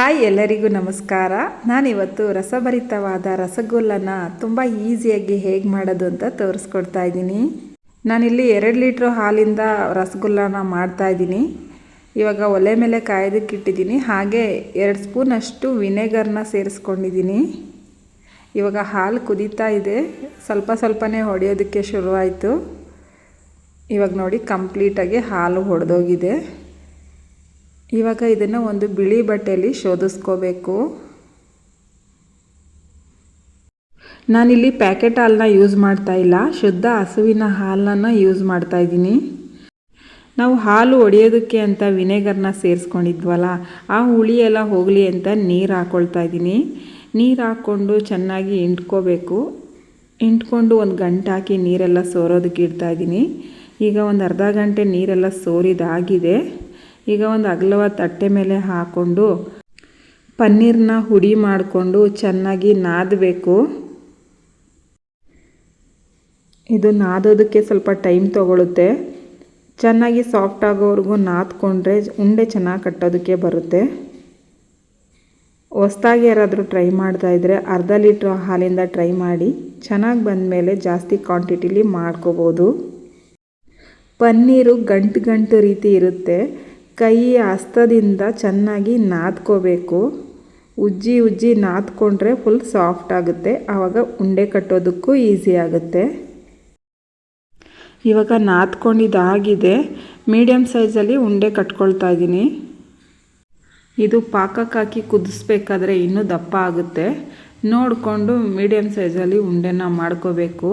Hi ಎಲ್ಲರಿಗೂ ನಮಸ್ಕಾರ. ನಾನಿವತ್ತು ರಸಭರಿತವಾದ ರಸಗುಲ್ಲನ ತುಂಬ ಈಸಿಯಾಗಿ ಹೇಗೆ ಮಾಡೋದು ಅಂತ ತೋರಿಸ್ಕೊಡ್ತಾ ಇದ್ದೀನಿ. ನಾನಿಲ್ಲಿ 2 ಲೀಟ್ರ್ ಹಾಲಿಂದ ರಸಗುಲ್ಲನ ಮಾಡ್ತಾಯಿದ್ದೀನಿ. ಇವಾಗ ಒಲೆ ಮೇಲೆ ಕಾಯೋದಕ್ಕೆ ಇಟ್ಟಿದ್ದೀನಿ. ಹಾಗೆ 2 ಸ್ಪೂನ್ ಅಷ್ಟು ವಿನೆಗರ್ನ ಸೇರಿಸ್ಕೊಂಡಿದ್ದೀನಿ. ಇವಾಗ ಹಾಲು ಕುದೀತಾ ಇದೆ. ಸ್ವಲ್ಪ ಸ್ವಲ್ಪನೇ ಹೊಡೆಯೋದಕ್ಕೆ ಶುರುವಾಯಿತು. ಇವಾಗ ನೋಡಿ ಕಂಪ್ಲೀಟಾಗಿ ಹಾಲು ಹೊಡೆದೋಗಿದೆ. ಇವಾಗ ಇದನ್ನು ಒಂದು ಬಿಳಿ ಬಟ್ಟೆಯಲ್ಲಿ ಶೋಧಿಸ್ಕೋಬೇಕು. ನಾನಿಲ್ಲಿ ಪ್ಯಾಕೆಟ್ ಹಾಲನ್ನ ಯೂಸ್ ಮಾಡ್ತಾ ಇಲ್ಲ, ಶುದ್ಧ ಹಸುವಿನ ಹಾಲನ್ನು ಯೂಸ್ ಮಾಡ್ತಾ ಇದ್ದೀನಿ. ನಾವು ಹಾಲು ಒಡೆಯೋದಕ್ಕೆ ಅಂತ ವಿನೆಗರ್ನ ಸೇರಿಸ್ಕೊಂಡಿದ್ವಲ್ಲ, ಆ ಹುಳಿ ಎಲ್ಲ ಹೋಗಲಿ ಅಂತ ನೀರು ಹಾಕ್ಕೊಳ್ತಾ ಇದ್ದೀನಿ. ನೀರು ಹಾಕ್ಕೊಂಡು ಚೆನ್ನಾಗಿ ಇಂಟ್ಕೋಬೇಕು. ಇಂಟ್ಕೊಂಡು ಒಂದು ಗಂಟೆ ಹಾಕಿ ನೀರೆಲ್ಲ ಸೋರೋದಕ್ಕೆ ಇಡ್ತಾ ಇದ್ದೀನಿ. ಈಗ ಒಂದು ಅರ್ಧ ಗಂಟೆ ನೀರೆಲ್ಲ ಸೋರಿದಾಗಿದೆ. ಈಗ ಒಂದು ಅಗಲವಾದ ತಟ್ಟೆ ಮೇಲೆ ಹಾಕ್ಕೊಂಡು ಪನ್ನೀರನ್ನ ಹುಡಿ ಮಾಡಿಕೊಂಡು ಚೆನ್ನಾಗಿ ನಾದಬೇಕು. ಇದು ನಾದೋದಕ್ಕೆ ಸ್ವಲ್ಪ ಟೈಮ್ ತೊಗೊಳುತ್ತೆ. ಚೆನ್ನಾಗಿ ಸಾಫ್ಟ್ ಆಗೋವರೆಗೂ ನಾದ್ಕೊಂಡ್ರೆ ಉಂಡೆ ಚೆನ್ನಾಗಿ ಕಟ್ಟೋದಕ್ಕೆ ಬರುತ್ತೆ. ಹೊಸ್ದಾಗಿ ಯಾರಾದರೂ ಟ್ರೈ ಮಾಡ್ತಾಯಿದ್ರೆ ಅರ್ಧ ಲೀಟ್ರ್ ಹಾಲಿಂದ ಟ್ರೈ ಮಾಡಿ. ಚೆನ್ನಾಗಿ ಬಂದಮೇಲೆ ಜಾಸ್ತಿ ಕ್ವಾಂಟಿಟಿಲಿ ಮಾಡ್ಕೋಬೋದು. ಪನ್ನೀರು ಗಂಟು ರೀತಿ ಇರುತ್ತೆ. ಕೈ ಹಸ್ತದಿಂದ ಚೆನ್ನಾಗಿ ನಾದ್ಕೋಬೇಕು. ಉಜ್ಜಿ ನಾದ್ಕೊಂಡ್ರೆ ಫುಲ್ ಸಾಫ್ಟ್ ಆಗುತ್ತೆ. ಆವಾಗ ಉಂಡೆ ಕಟ್ಟೋದಕ್ಕೂ ಈಸಿ ಆಗುತ್ತೆ. ಇವಾಗ ನಾದ್ಕೊಂಡಿದ್ದಾಗಿದೆ. ಮೀಡಿಯಮ್ ಸೈಜಲ್ಲಿ ಉಂಡೆ ಕಟ್ಕೊಳ್ತಾ ಇದ್ದೀನಿ. ಇದು ಪಾಕಕ್ಕೆ ಹಾಕಿ ಕುದಿಸ್ಬೇಕಾದ್ರೆ ಇನ್ನೂ ದಪ್ಪ ಆಗುತ್ತೆ. ನೋಡಿಕೊಂಡು ಮೀಡಿಯಮ್ ಸೈಜಲ್ಲಿ ಉಂಡೆನ ಮಾಡ್ಕೋಬೇಕು.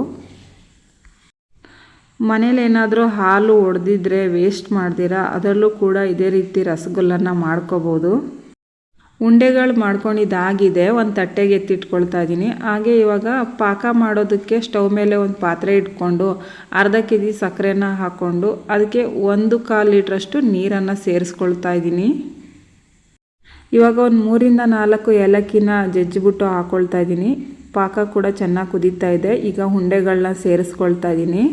ಮನೇಲಿ ಏನಾದರೂ ಹಾಲು ಒಡೆದಿದ್ರೆ ವೇಸ್ಟ್ ಮಾಡ್ದಿರ ಅದರಲ್ಲೂ ಕೂಡ ಇದೇ ರೀತಿ ರಸಗುಲ್ಲನ ಮಾಡ್ಕೋಬೋದು. ಉಂಡೆಗಳು ಮಾಡ್ಕೊಂಡಿದ್ದಾಗಿದೆ. ಒಂದು ತಟ್ಟೆಗೆ ಎತ್ತಿಟ್ಕೊಳ್ತಾ ಇದ್ದೀನಿ. ಹಾಗೆ ಇವಾಗ ಪಾಕ ಮಾಡೋದಕ್ಕೆ ಸ್ಟವ್ ಮೇಲೆ ಒಂದು ಪಾತ್ರೆ ಇಟ್ಕೊಂಡು ಅರ್ಧ ಕೆಜಿ ಸಕ್ಕರೆನ ಹಾಕ್ಕೊಂಡು ಅದಕ್ಕೆ 1/4 ಲೀಟ್ರಷ್ಟು ನೀರನ್ನು ಸೇರಿಸ್ಕೊಳ್ತಾ ಇದ್ದೀನಿ. ಇವಾಗ ಒಂದು 3-4 ಏಲಕ್ಕಿನ ಜಜ್ಜಿಬಿಟ್ಟು ಹಾಕ್ಕೊಳ್ತಾ ಇದ್ದೀನಿ. ಪಾಕ ಕೂಡ ಚೆನ್ನಾಗಿ ಕುದೀತಾ ಇದೆ. ಈಗ ಉಂಡೆಗಳನ್ನ ಸೇರಿಸ್ಕೊಳ್ತಾ ಇದ್ದೀನಿ.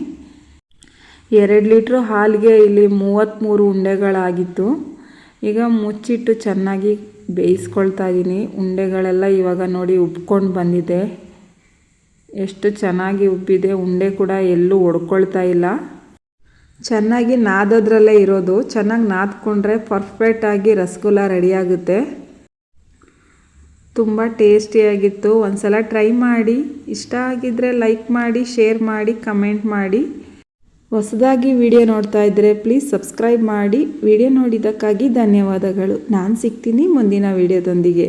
2 ಲೀಟ್ರ್ ಹಾಲಿಗೆ ಇಲ್ಲಿ 33 ಉಂಡೆಗಳಾಗಿತ್ತು. ಈಗ ಮುಚ್ಚಿಟ್ಟು ಚೆನ್ನಾಗಿ ಬೇಯಿಸ್ಕೊಳ್ತಾ ಇದ್ದೀನಿ. ಉಂಡೆಗಳೆಲ್ಲ ಇವಾಗ ನೋಡಿ ಉಬ್ಕೊಂಡು ಬಂದಿದೆ. ಎಷ್ಟು ಚೆನ್ನಾಗಿ ಉಬ್ಬಿದೆ. ಉಂಡೆ ಕೂಡ ಎಲ್ಲೂ ಒಡ್ಕೊಳ್ತಾ ಇಲ್ಲ. ಚೆನ್ನಾಗಿ ನಾದೋದ್ರಲ್ಲೇ ಇರೋದು. ಚೆನ್ನಾಗಿ ನಾದ್ಕೊಂಡ್ರೆ ಪರ್ಫೆಕ್ಟಾಗಿ ರಸಗುಲ್ಲ ರೆಡಿಯಾಗುತ್ತೆ. ತುಂಬ ಟೇಸ್ಟಿಯಾಗಿತ್ತು. ಒಂದು ಸಲ ಟ್ರೈ ಮಾಡಿ. ಇಷ್ಟ ಆಗಿದ್ದರೆ ಲೈಕ್ ಮಾಡಿ, ಶೇರ್ ಮಾಡಿ, ಕಮೆಂಟ್ ಮಾಡಿ. ಹೊಸದಾಗಿ ವಿಡಿಯೋ ನೋಡ್ತಾ ಇದ್ದರೆ ಪ್ಲೀಸ್ ಸಬ್ಸ್ಕ್ರೈಬ್ ಮಾಡಿ. ವಿಡಿಯೋ ನೋಡಿದ್ದಕ್ಕಾಗಿ ಧನ್ಯವಾದಗಳು. ನಾನು ಸಿಗ್ತೀನಿ ಮುಂದಿನ ವಿಡಿಯೋದೊಂದಿಗೆ.